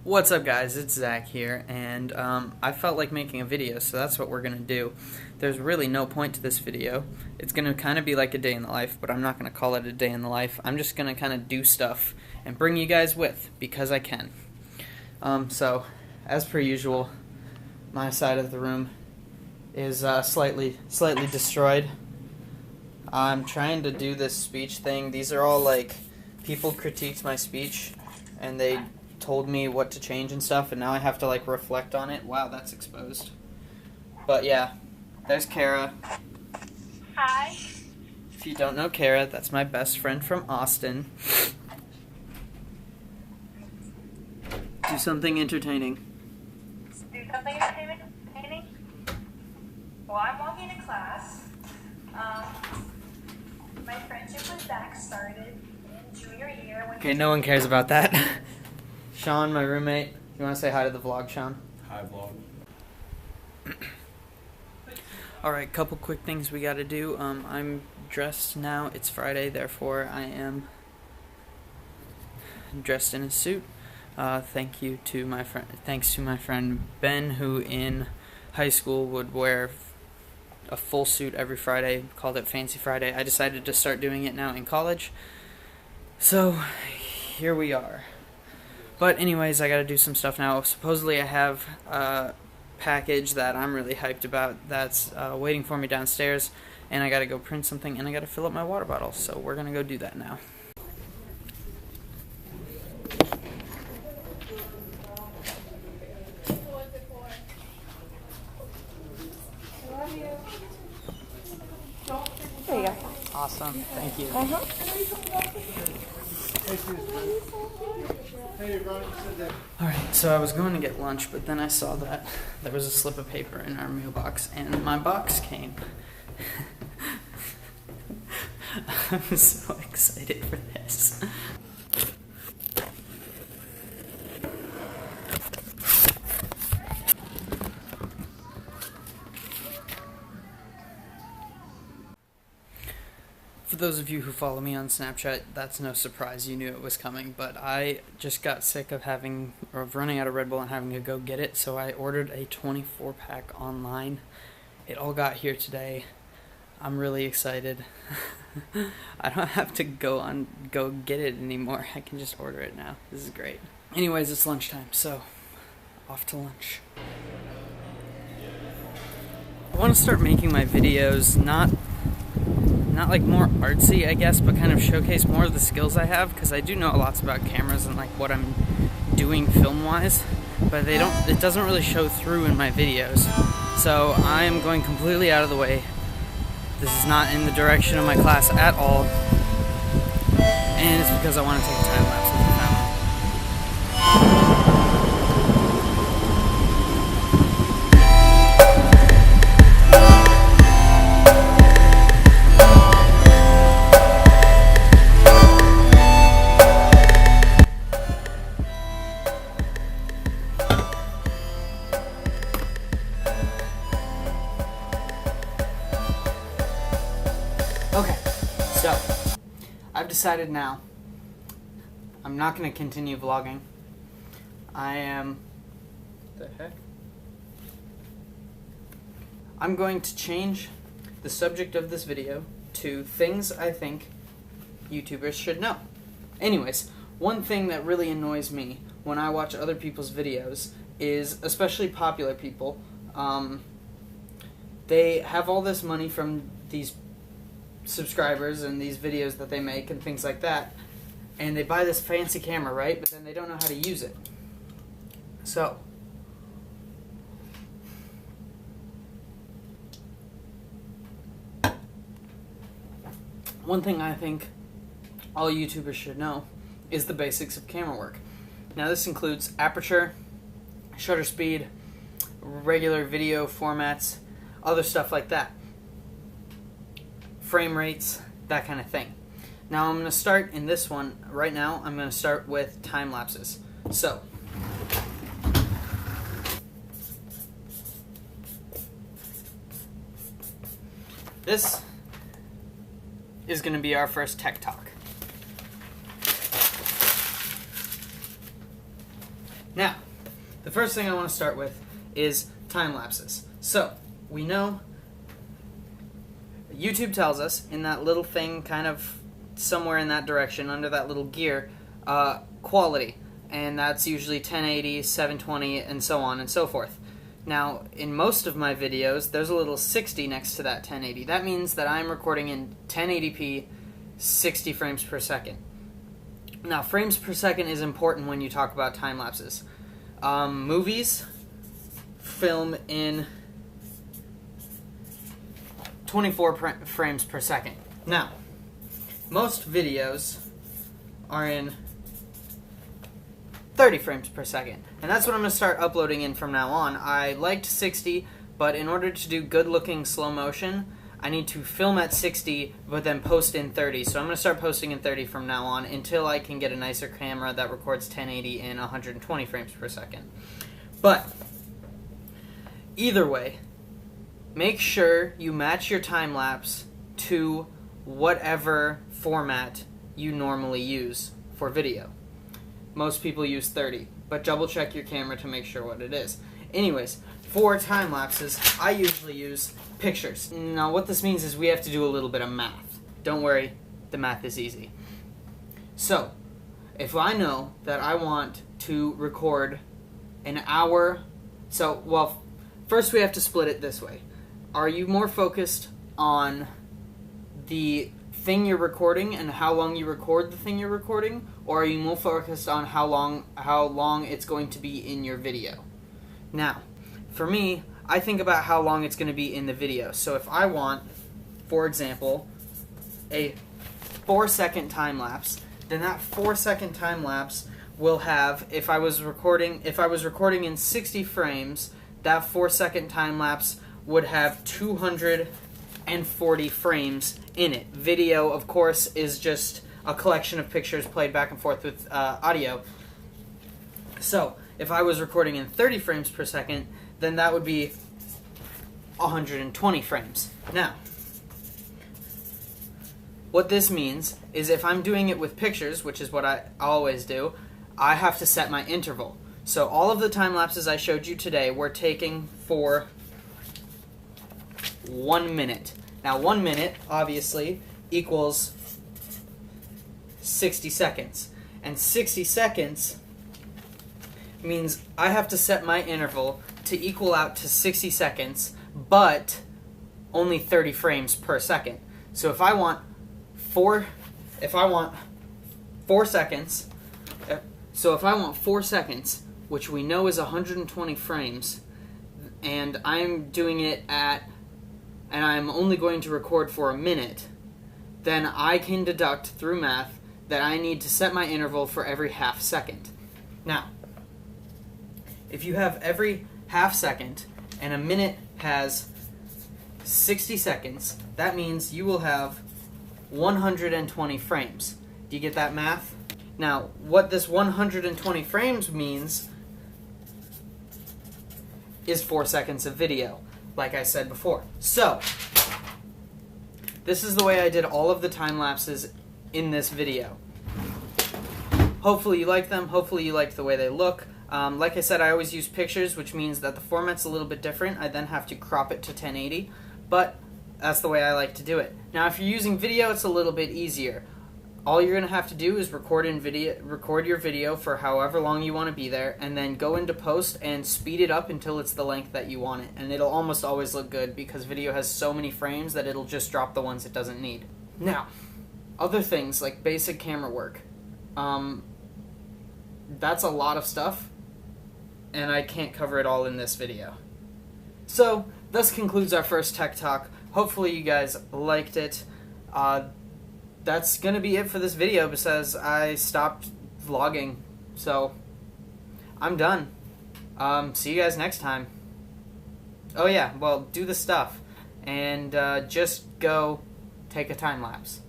What's up guys, it's Zach here, and I felt like making a video, so that's what we're going to do. There's really no point to this video. It's going to kind of be like a day in the life, but I'm not going to call it a day in the life. I'm just going to kind of do stuff and bring you guys with, because I can. So, as per usual, my side of the room is slightly destroyed. I'm trying to do this speech thing. These are all like, people critiqued my speech, and they told me what to change and stuff, and now I have to like reflect on it. Wow, that's exposed. But yeah, there's Kara. Hi. If you don't know Kara, that's my best friend from Austin. Do something entertaining. Do something entertaining? Well, I'm walking to class. My friendship with Zach started in junior year. Okay, no one cares about that. Sean, my roommate, you want to say hi to the vlog, Sean? Hi, vlog. Alright, couple quick things we gotta do. I'm dressed now. It's Friday, therefore I am dressed in a suit. Thanks to my friend Ben, who in high school would wear a full suit every Friday, called it Fancy Friday. I decided to start doing it now in college. So, here we are. But anyways, I gotta do some stuff now. Supposedly I have a package that I'm really hyped about that's waiting for me downstairs, and I gotta go print something, and I gotta fill up my water bottle. So we're gonna go do that now. There you go. Awesome, thank you. Alright, so I was going to get lunch, but then I saw that there was a slip of paper in our mailbox, and my box came. I'm so excited for this. For those of you who follow me on Snapchat, that's no surprise, you knew it was coming, but I just got sick of running out of Red Bull and having to go get it, so I ordered a 24-pack online. It all got here today. I'm really excited. I don't have to go get it anymore. I can just order it now. This is great. Anyways, it's lunchtime, so off to lunch. I want to start making my videos not like more artsy, I guess, but kind of showcase more of the skills I have, because I do know lots about cameras and like what I'm doing film-wise, but it doesn't really show through in my videos. So I am going completely out of the way. This is not in the direction of my class at all, and it's because I want to take a time lapse of the family. Okay, so I've decided now I'm not going to continue vlogging. I'm going to change the subject of this video to things I think YouTubers should know. Anyways, one thing that really annoys me when I watch other people's videos is, especially popular people, they have all this money from these subscribers and these videos that they make and things like that, and they buy this fancy camera, right? But then they don't know how to use it. So one thing I think all YouTubers should know is the basics of camera work. Now this includes aperture, shutter speed, regular video formats, other stuff like that. Frame rates, that kind of thing. Now I'm going to start in this one. Right now I'm going to start with time lapses. So this is going to be our first tech talk. Now, the first thing I want to start with is time lapses. So, we know YouTube tells us in that little thing, kind of somewhere in that direction, under that little gear, quality. And that's usually 1080, 720, and so on and so forth. Now, in most of my videos, there's a little 60 next to that 1080. That means that I'm recording in 1080p, 60 frames per second. Now, frames per second is important when you talk about time lapses. Movies film in 24 frames per second. Now, most videos are in 30 frames per second. And that's what I'm going to start uploading in from now on. I liked 60, but in order to do good-looking slow motion, I need to film at 60, but then post in 30. So I'm going to start posting in 30 from now on until I can get a nicer camera that records 1080 in 120 frames per second. But either way, make sure you match your time-lapse to whatever format you normally use for video. Most people use 30, but double check your camera to make sure what it is. Anyways, for time lapses, I usually use pictures. Now what this means is we have to do a little bit of math. Don't worry, the math is easy. So, if I know that I want to record an hour, first we have to split it this way. Are you more focused on the thing you're recording and how long you record the thing you're recording, or are you more focused on how long it's going to be in your video? Now, for me, I think about how long it's going to be in the video. So if I want, for example, a 4-second time lapse, then that 4-second time lapse will have, if I was recording in 60 frames, that 4-second time lapse would have 240 frames in it. Video, of course, is just a collection of pictures played back and forth with audio. So, if I was recording in 30 frames per second, then that would be 120 frames. Now, what this means is if I'm doing it with pictures, which is what I always do, I have to set my interval. So all of the time lapses I showed you today were taking for 1 minute. Now 1 minute, obviously, equals 60 seconds. And 60 seconds means I have to set my interval to equal out to 60 seconds, but only 30 frames per second. So if I want 4 seconds, which we know is 120 frames, and I'm doing it and I'm only going to record for a minute, then I can deduct through math that I need to set my interval for every half second. Now, if you have every half second and a minute has 60 seconds, that means you will have 120 frames. Do you get that math? Now, what this 120 frames means is 4 seconds of video, like I said before. So, this is the way I did all of the time lapses in this video. Hopefully you like them. Hopefully you like the way they look. Like I said, I always use pictures, which means that the format's a little bit different. I then have to crop it to 1080, but that's the way I like to do it. Now, if you're using video, it's a little bit easier. All you're going to have to do is record your video for however long you want to be there, and then go into post and speed it up until it's the length that you want it. And it'll almost always look good because video has so many frames that it'll just drop the ones it doesn't need. Now, other things like basic camera work. That's a lot of stuff, and I can't cover it all in this video. So, thus concludes our first tech talk. Hopefully you guys liked it. That's gonna be it for this video because I stopped vlogging. So, I'm done. See you guys next time. Oh yeah, well, do the stuff. And just go take a time lapse.